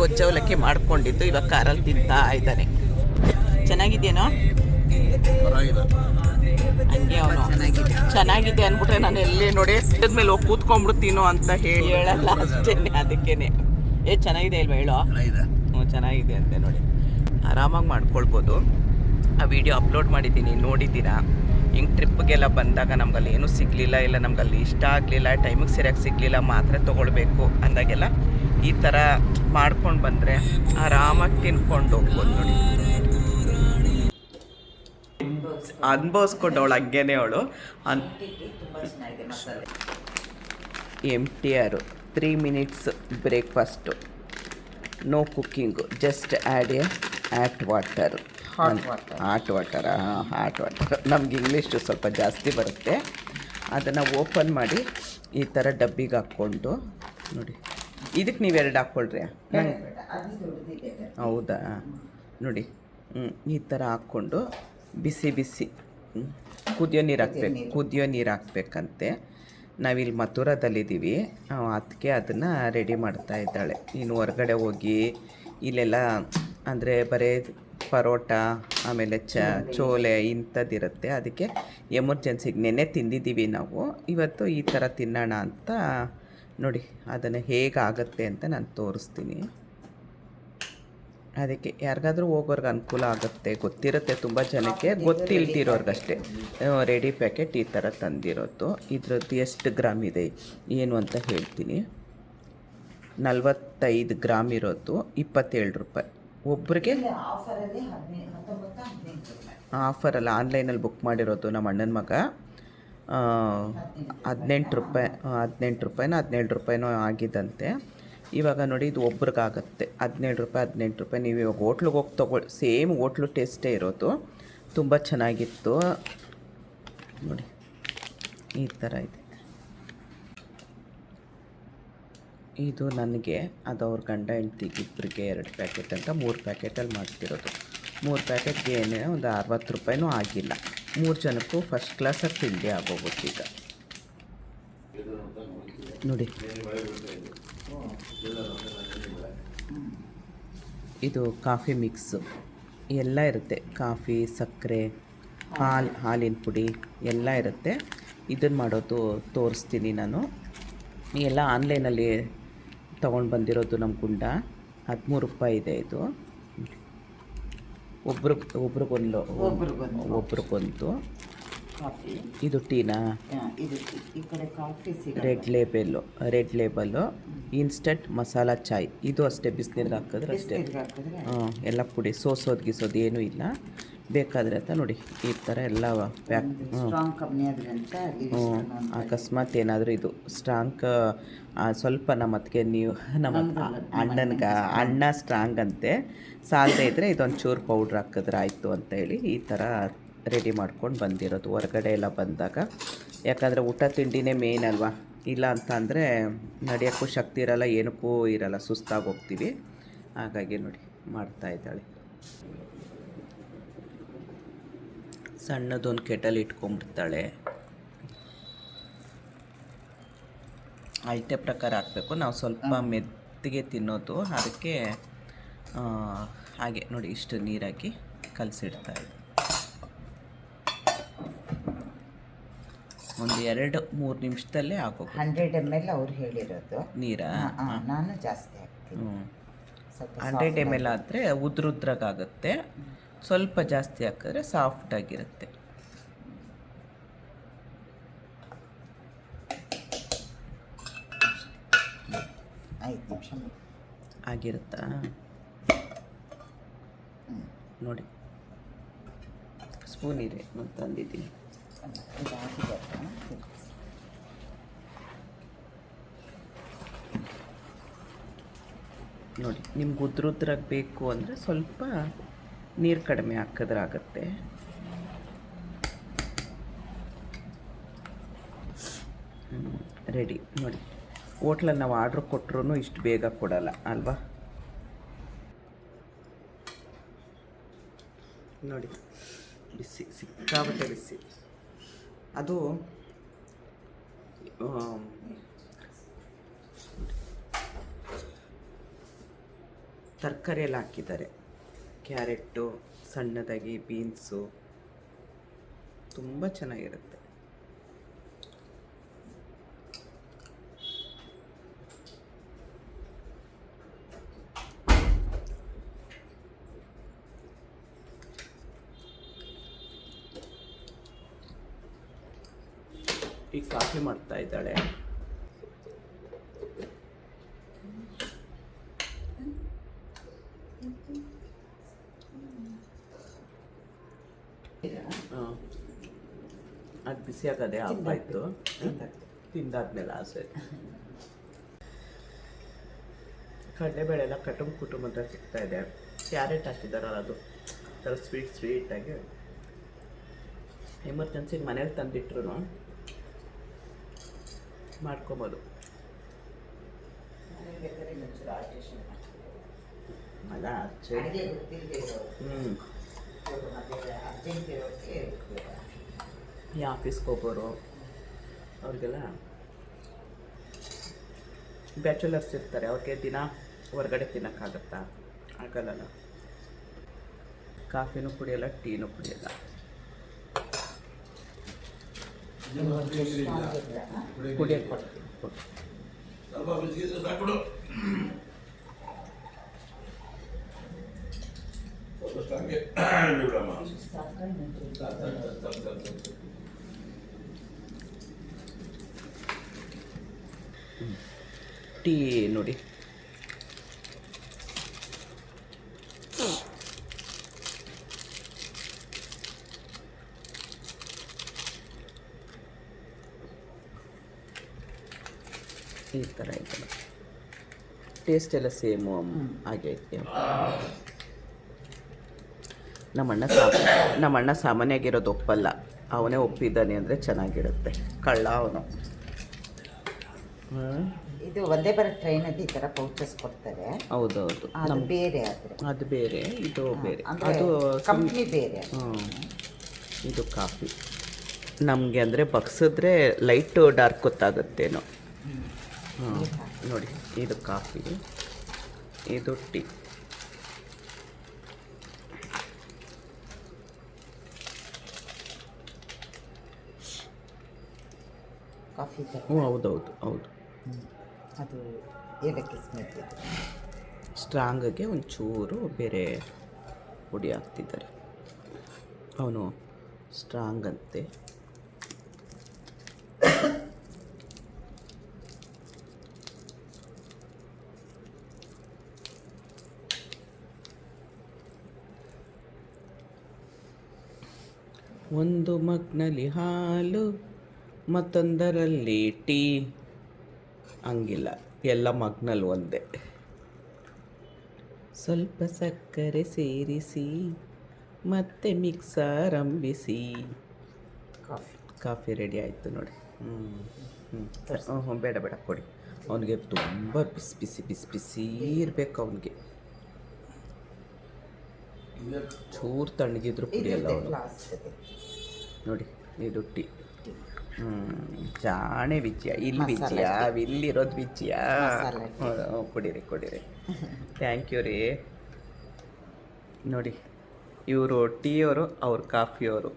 ಗೊಜ್ಜವಲಕ್ಕಿ ಮಾಡ್ಕೊಂಡಿದ್ದು ಇವಾಗ ಕಾರಲ್ಲಿ ತಿಂತಾ ಇದ್ದಾನೆ. ಚೆನ್ನಾಗಿದೆಯೇನೋ? ಹಂಗೆ ಅವನು ಚೆನ್ನಾಗಿದೆ ಅಂದ್ಬಿಟ್ರೆ ನಾನು ಎಲ್ಲೇ ನೋಡಿ ಮೇಲೆ ಹೋಗಿ ಕೂತ್ಕೊಂಡ್ಬಿಡ್ತೀನೋ ಅಂತ ಹೇಳಲ್ಲ ಅಷ್ಟೇನೆ. ಅದಕ್ಕೇನೆ ಚೆನ್ನಾಗಿದೆ ಇಲ್ವಾ ಹೇಳೋ? ಹ್ಞೂ ಚೆನ್ನಾಗಿದೆ ಅಂತೆ ನೋಡಿ. ಆರಾಮಾಗಿ ಮಾಡ್ಕೊಳ್ಬೋದು. ಆ ವಿಡಿಯೋ ಅಪ್ಲೋಡ್ ಮಾಡಿದ್ದೀನಿ, ನೋಡಿದ್ದೀರಾ. ಹಿಂಗೆ ಟ್ರಿಪ್ಗೆಲ್ಲ ಬಂದಾಗ ನಮ್ಗಲ್ಲಿ ಏನೂ ಸಿಗಲಿಲ್ಲ, ಇಲ್ಲ ನಮ್ಗಲ್ಲಿ ಇಷ್ಟ ಆಗಲಿಲ್ಲ, ಟೈಮಿಗೆ ಸರಿಯಾಗಿ ಸಿಗಲಿಲ್ಲ, ಮಾತ್ರೆ ತೊಗೊಳ್ಬೇಕು ಅಂದಾಗೆಲ್ಲ ಈ ಥರ ಮಾಡ್ಕೊಂಡು ಬಂದರೆ ಆರಾಮಾಗಿ ತಿನ್ಕೊಂಡು ಹೋಗ್ಬೋದು ನೋಡಿ. ಅನ್ಭವಿಸ್ಕೊಂಡು ಅವಳು ಹಂಗೇನೆ ಅವಳು MTR 3 minutes breakfast, no cooking, just add a hot water. Hot water ನಮ್ಗೆ ಇಂಗ್ಲೀಷು ಸ್ವಲ್ಪ ಜಾಸ್ತಿ ಬರುತ್ತೆ. ಅದನ್ನು ಓಪನ್ ಮಾಡಿ ಈ ಥರ ಡಬ್ಬಿಗೆ ಹಾಕ್ಕೊಂಡು ನೋಡಿ. ಇದಕ್ಕೆ ನೀವು 2 ಹಾಕ್ಕೊಳ್ರಿ. ಹೌದಾ ನೋಡಿ. ಈ ಥರ ಹಾಕ್ಕೊಂಡು ಬಿಸಿ ಕುದಿಯೋ ನೀರು ಹಾಕ್ಬೇಕಂತೆ. ನಾವಿಲ್ಲಿ ಮಥುರಾದಲ್ಲಿದ್ದೀವಿ, ಅದಕ್ಕೆ ಅದನ್ನು ರೆಡಿ ಮಾಡ್ತಾ ಇದ್ದಾಳೆ. ಇನ್ನು ಹೊರಗಡೆ ಹೋಗಿ ಇಲ್ಲೆಲ್ಲ ಅಂದರೆ ಬರೀ ಪರೋಟ ಆಮೇಲೆ ಚೋಲೆ ಇಂಥದ್ದಿರುತ್ತೆ. ಅದಕ್ಕೆ ಎಮರ್ಜೆನ್ಸಿಗೆ ನೆನ್ನೆ ತಿಂದಿದ್ದೀವಿ ನಾವು, ಇವತ್ತು ಈ ಥರ ತಿನ್ನೋಣ ಅಂತ ನೋಡಿ. ಅದನ್ನು ಹೇಗಾಗುತ್ತೆ ಅಂತ ನಾನು ತೋರಿಸ್ತೀನಿ. ಅದಕ್ಕೆ ಯಾರಿಗಾದ್ರೂ ಹೋಗೋರ್ಗೆ ಅನುಕೂಲ ಆಗುತ್ತೆ, ಗೊತ್ತಿರುತ್ತೆ. ತುಂಬ ಜನಕ್ಕೆ ಗೊತ್ತಿಲ್ದಿರೋರ್ಗಷ್ಟೇ ರೆಡಿ ಪ್ಯಾಕೆಟ್ ಈ ಥರ ತಂದಿರೋದು. ಇದ್ರದ್ದು ಎಷ್ಟು ಗ್ರಾಮ್ ಇದೆ ಏನು ಅಂತ ಹೇಳ್ತೀನಿ. 45 ಗ್ರಾಮ್ ಇರೋದು 27 ರೂಪಾಯಿ ಒಬ್ರಿಗೆ. ಆಫರಲ್ಲ, ಆನ್ಲೈನಲ್ಲಿ ಬುಕ್ ಮಾಡಿರೋದು ನಮ್ಮ ಅಣ್ಣನ ಮಗ. 18 ರೂಪಾಯಿನೋ 17 ರೂಪಾಯಿನೋ ಆಗಿದ್ದಂತೆ. ಇವಾಗ ನೋಡಿ ಇದು ಒಬ್ರಿಗಾಗತ್ತೆ 17 ರೂಪಾಯಿ. ನೀವು ಇವಾಗ ಹೋಟ್ಲಿಗೆ ಹೋಗಿ ತೊಗೊಳ್ಳಿ, ಸೇಮ್ ಹೋಟ್ಲು ಟೇಸ್ಟೇ ಇರೋದು. ತುಂಬ ಚೆನ್ನಾಗಿತ್ತು ನೋಡಿ. ಈ ಥರ ಇದೆ. ಇದು ನನಗೆ, ಅದು ಅವ್ರ ಗಂಡ ಹೆಂಡ್ತಿಗೆ ಇಬ್ಬರಿಗೆ 2 ಪ್ಯಾಕೆಟ್ ಅಂತ 3 ಪ್ಯಾಕೆಟಲ್ಲಿ ಮಾಡ್ತಿರೋದು. 3 ಪ್ಯಾಕೆಟ್ಗೆ ಏನೇ ಒಂದು 60 ರೂಪಾಯಿನೂ ಆಗಿಲ್ಲ. 3 ಜನಕ್ಕೂ ಫಸ್ಟ್ ಕ್ಲಾಸಾಗಿ ತಿಂಡಿ ಆಗೋಗುತ್ತೆ ಈಗ ನೋಡಿ. ಇದು ಕಾಫಿ ಮಿಕ್ಸು ಎಲ್ಲ ಇರುತ್ತೆ. ಕಾಫಿ, ಸಕ್ಕರೆ, ಹಾಲಿನ ಪುಡಿ ಎಲ್ಲ ಇರುತ್ತೆ. ಇದನ್ನು ಮಾಡೋದು ತೋರಿಸ್ತೀನಿ ನಾನು. ಎಲ್ಲ ಆನ್ಲೈನಲ್ಲಿ ತೊಗೊಂಡು ಬಂದಿರೋದು. ನಮ್ಮ ಗುಂಡ 13 ರೂಪಾಯಿ ಇದೆ ಇದು. ಒಬ್ರಿಗೊಂದು ಇದು ಟೀನಾ? ಈ ಕಡೆ coffee red label instant masala chai. ಇದು ಅಷ್ಟೇ, ಬಿಸಿನೀರಿಗೆ ಹಾಕಿದ್ರೆ ಅಷ್ಟೇ. ಎಲ್ಲ ಪುಡಿ ಸೋಸೋದು ಏನೂ ಇಲ್ಲ. ಬೇಕಾದರೆ ಅಂತ ನೋಡಿ ಈ ಥರ ಎಲ್ಲ ಪ್ಯಾಕ್. ಅಕಸ್ಮಾತ್ ಏನಾದರೂ ಇದು ಸ್ಟ್ರಾಂಗ್ ಸ್ವಲ್ಪ ನಮ್ಮ ಅದಕ್ಕೆ ನೀವು ನಮ್ಮ ಅಣ್ಣ ಸ್ಟ್ರಾಂಗ್ ಅಂತೆ, ಸಾಲದೇ ಇದ್ದರೆ ಇದೊಂದು ಚೂರು ಪೌಡ್ರ್ ಹಾಕಿದ್ರೆ ಆಯಿತು ಅಂತ ಹೇಳಿ ಈ ಥರ ರೆಡಿ ಮಾಡ್ಕೊಂಡು ಬಂದಿರೋದು ಹೊರಗಡೆ ಎಲ್ಲ ಬಂದಾಗ. ಯಾಕಂದರೆ ಊಟ ತಿಂಡಿನೇ ಮೇನ್ ಅಲ್ವಾ. ಇಲ್ಲ ಅಂತ ಅಂದರೆ ನಡೆಯೋಕ್ಕೂ ಶಕ್ತಿ ಇರಲ್ಲ, ಏನಕ್ಕೂ ಇರಲ್ಲ, ಸುಸ್ತಾಗಿ ಹೋಗ್ತೀವಿ. ಹಾಗಾಗಿ ನೋಡಿ ಮಾಡ್ತಾ ಇದ್ದಾಳೆ. ಸಣ್ಣದೊಂದು ಕೆಟಲ್ ಇಟ್ಕೊಂಡ್ಬಿಡ್ತಾಳೆ. ಅಳತೆ ಪ್ರಕಾರ ಹಾಕಬೇಕು. ನಾವು ಸ್ವಲ್ಪ ಮೆತ್ತಗೆ ತಿನ್ನೋದು, ಅದಕ್ಕೆ ಹಾಗೆ ನೋಡಿ ಇಷ್ಟು ನೀರಾಕಿ ಕಲಸಿಡ್ತಾಳೆ. ಒಂದು 2-3 ನಿಮಿಷದಲ್ಲೇ ಹಾಕೋ. 100 ml ಅವ್ರು ಹೇಳಿರೋದು ನೀರಾ? ನಾನು ಜಾಸ್ತಿ ಹಾಕ್ತೀನಿ. 100 ml ಆದರೆ ಉದ್ರಾಗುತ್ತೆ. ಸ್ವಲ್ಪ ಜಾಸ್ತಿ ಹಾಕಿದ್ರೆ ಸಾಫ್ಟಾಗಿರುತ್ತೆ. 5 ನಿಮಿಷ ಆಗಿರುತ್ತಾ ನೋಡಿ. ಸ್ಪೂನ್ ಇದೆ ನಾನು ತಂದಿದ್ದೀನಿ. ನೋಡಿ ನಿಮ್ಗೆ ಉದ್ರಾಗಿ ಬೇಕು ಅಂದರೆ ಸ್ವಲ್ಪ ನೀರು ಕಡಿಮೆ ಹಾಕಿದ್ರೆ ಆಗುತ್ತೆ. ರೆಡಿ ನೋಡಿ. ಹೋಟ್ಲಲ್ಲಿ ನಾವು ಆರ್ಡ್ರ್ ಕೊಟ್ಟರು ಇಷ್ಟು ಬೇಗ ಕೊಡಲ್ಲ ಅಲ್ವಾ. ನೋಡಿ ಬಿಸಿ, ಸಿಕ್ಕಾಬಟ್ಟೆ ಬಿಸಿ. ಅದು ತರಕಾರಿ ಎಲ್ಲ ಹಾಕಿದ್ದಾರೆ. ಕ್ಯಾರೆಟ್ಟು, ಸಣ್ಣದಾಗಿ ಬೀನ್ಸು, ತುಂಬ ಚೆನ್ನಾಗಿರುತ್ತೆ. ಈ ಕಾಫಿ ಮಾಡ್ತಾ ಇದ್ದಾಳೆ. ಅದು ಬಿಸಿ ಆಗದೆ ಆಫ್ ಆಯಿತು. ತಿಂದಾದ್ಮೇಲೆ ಆಸೆ. ಕಡಲೆಬೇಳೆ ಎಲ್ಲ ಕುಟುಂಬ ಅಂತ ಸಿಗ್ತಾ ಇದೆ. ಕ್ಯಾರೆಟ್ ಹಾಕಿದಾರಲ್ಲ, ಅದು ಥರ ಸ್ವೀಟಾಗಿ ಎಮರ್ಜೆನ್ಸಿಗೆ ಮನೇಲಿ ತಂದಿಟ್ರು ಮಾಡ್ಕೊಬೋದು. ಅಲ್ಲ ಈ ಆಫೀಸ್ಗೆ ಹೋಗೋರು ಅವ್ರಿಗೆಲ್ಲ ಬ್ಯಾಚುಲರ್ಸ್ ಇರ್ತಾರೆ, ಅವ್ರಿಗೆ ದಿನ ಹೊರಗಡೆ ತಿನ್ನೋಕ್ಕಾಗತ್ತಾ? ಆಗಲ್ಲ. ಕಾಫಿನೂ ಕುಡಿಯಲ್ಲ, ಟೀನೂ ಕುಡಿಯಲ್ಲ. ಕುಡಿಯೋಕ್ಕೆ ಕೊಡ್ತೀನಿ. ಟೀ ನೋಡಿ, ಈ ಥರ ಐತಲ್ಲ, ಟೇಸ್ಟ್ ಎಲ್ಲ ಸೇಮು ಹಾಗೆ ಐತೆ. ನಮ್ಮಣ್ಣ ಸಾಮಾನ್ಯವಾಗಿರೋದು ಒಪ್ಪಲ್ಲ, ಅವನೇ ಒಪ್ಪಿದ್ದಾನೆ ಅಂದರೆ ಚೆನ್ನಾಗಿರುತ್ತೆ. ಕಳ್ಳ ಅವನು. ಇದು ಒಂದೇ ಬರೋ ಟ್ರೈನಲ್ಲಿ ಈ ಥರ ಪೌಚಸ್ ಕೊಡ್ತಾರೆ. ಹೌದೌದು, ಅದು ಬೇರೆ. ಆದರೆ ಅದು ಬೇರೆ, ಇದು ಬೇರೆ. ಅದು ಕಂಪ್ನಿ ಬೇರೆ. ಇದು ಕಾಫಿ ನಮಗೆ ಅಂದರೆ ಬಗ್ಸಿದ್ರೆ ಲೈಟು ಡಾರ್ಕ್ ಗೊತ್ತಾಗುತ್ತೇನೋ. ನೋಡಿ, ಇದು ಕಾಫಿ, ಇದು ಟೀ. ಕಾಫಿ ಹೌದು. ಅದು ಏಲಕ್ಕಿ ಸ್ಮೆಲ್ ಇದೆ. ಸ್ಟ್ರಾಂಗಾಗಿ ಒಂಚೂರು ಬೇರೆ ಪುಡಿ ಹಾಕ್ತಿದ್ದಾರೆ. ಅವನು ಸ್ಟ್ರಾಂಗ್ ಅಂತೆ. ಒಂದು ಮಗ್ನಲ್ಲಿ ಹಾಲು, ಮತ್ತೊಂದರಲ್ಲಿ ಟೀ. ಹಂಗಿಲ್ಲ, ಎಲ್ಲ ಮಗ್ನಲ್ಲಿ ಒಂದೇ. ಸ್ವಲ್ಪ ಸಕ್ಕರೆ ಸೇರಿಸಿ ಮತ್ತೆ ಮಿಕ್ಸರ್ ಅಂಬಿಸಿ. ಕಾಫಿ ರೆಡಿ ಆಯಿತು ನೋಡಿ. ಬೇಡ ಕೊಡಿ. ಅವನಿಗೆ ತುಂಬ ಬಿಸಿ ಇರಬೇಕು. ಅವನಿಗೆ ಚೂರು ತಣ್ಣಗಿದ್ರು ಕುಡಿಯಲ್ಲ ಅವನು. ನೋಡಿ, ಇದು ಟೀ. ಜಾಣೆ ವಿಜಯ. ಇಲ್ಲಿ ವಿಜಯ, ಇಲ್ಲಿರೋದು ವಿಜಯ. ಕುಡೀರಿ. ಥ್ಯಾಂಕ್ ಯು ರೀ. ನೋಡಿ, ಇವರು ಟೀಯವರು, ಅವ್ರು ಕಾಫಿಯವರು.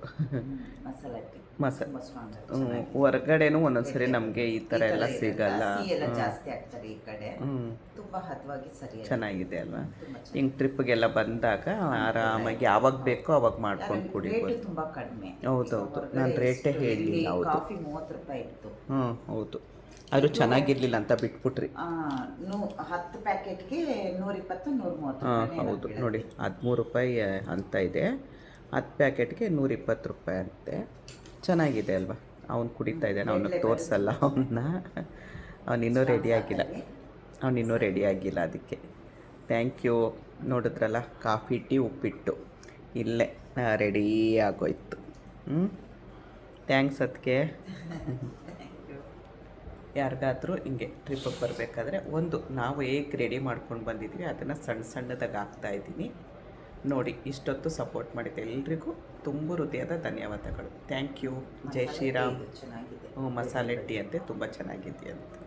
ಮಸಾಲೆ ಹೊರಗಡೆನೂ ಒಂದೊಂದ್ಸರಿ ನಮಗೆ ಈ ಥರ ಎಲ್ಲ ಸಿಗಲ್ಲ. ಚೆನ್ನಾಗಿದೆ ಅಲ್ವಾ? ಹಿಂಗೆ ಟ್ರಿಪ್ಗೆಲ್ಲ ಬಂದಾಗ ಆರಾಮಾಗಿ ಯಾವಾಗ ಬೇಕೋ ಅವಾಗ ಮಾಡ್ಕೊಂಡು ಕುಡಿಬೋದು. ಹೌದೌದು, ನಾನು ರೇಟೇ ಹೇಳಲಿಲ್ಲ. ಹೌದು, ಅದು ಚೆನ್ನಾಗಿರ್ಲಿಲ್ಲ ಅಂತ ಬಿಟ್ಬಿಟ್ರಿ. 10 ಪ್ಯಾಕೆಟ್ಗೆ 120, 130. ಹೌದು ನೋಡಿ, 13 ರೂಪಾಯಿ ಅಂತ ಇದೆ. 10 ಪ್ಯಾಕೆಟ್ಗೆ 120 ರೂಪಾಯಿ ಅಂತೆ. ಚೆನ್ನಾಗಿದೆ ಅಲ್ವಾ? ಅವ್ನು ಕುಡಿತಾ ಇದ್ದಾನೆ. ಅವನಿಗೆ ತೋರಿಸಲ್ಲ ಅವನ್ನ. ಅವನಿನ್ನೂ ರೆಡಿ ಆಗಿಲ್ಲ. ಅದಕ್ಕೆ ಥ್ಯಾಂಕ್ ಯು. ನೋಡಿದ್ರಲ್ಲ, ಕಾಫಿ, ಟೀ, ಉಪ್ಪಿಟ್ಟು ಇಲ್ಲೇ ರೆಡಿ ಆಗೋಯ್ತು. ಥ್ಯಾಂಕ್ಸ್. ಅದಕ್ಕೆ ಯಾರಿಗಾದರೂ ಹಿಂಗೆ ಟ್ರಿಪ್ಪಿಗೆ ಬರಬೇಕಾದ್ರೆ ನಾವು ಹೇಗೆ ರೆಡಿ ಮಾಡ್ಕೊಂಡು ಬಂದಿದ್ವಿ ಅದನ್ನು ಸಣ್ಣದಾಗಿ ಹಾಕ್ತಾಯಿದ್ದೀನಿ ನೋಡಿ. ಇಷ್ಟೊತ್ತು ಸಪೋರ್ಟ್ ಮಾಡಿದ್ದೆ ಎಲ್ರಿಗೂ ತುಂಬ ಹೃದಯದ ಧನ್ಯವಾದಗಳು. Thank you. ಜೈ ಶ್ರೀರಾಮ್. ಮಸಾಲೆ ಟೀ ಅಂತೆ ತುಂಬ ಚೆನ್ನಾಗಿದೆಯಂತೆ.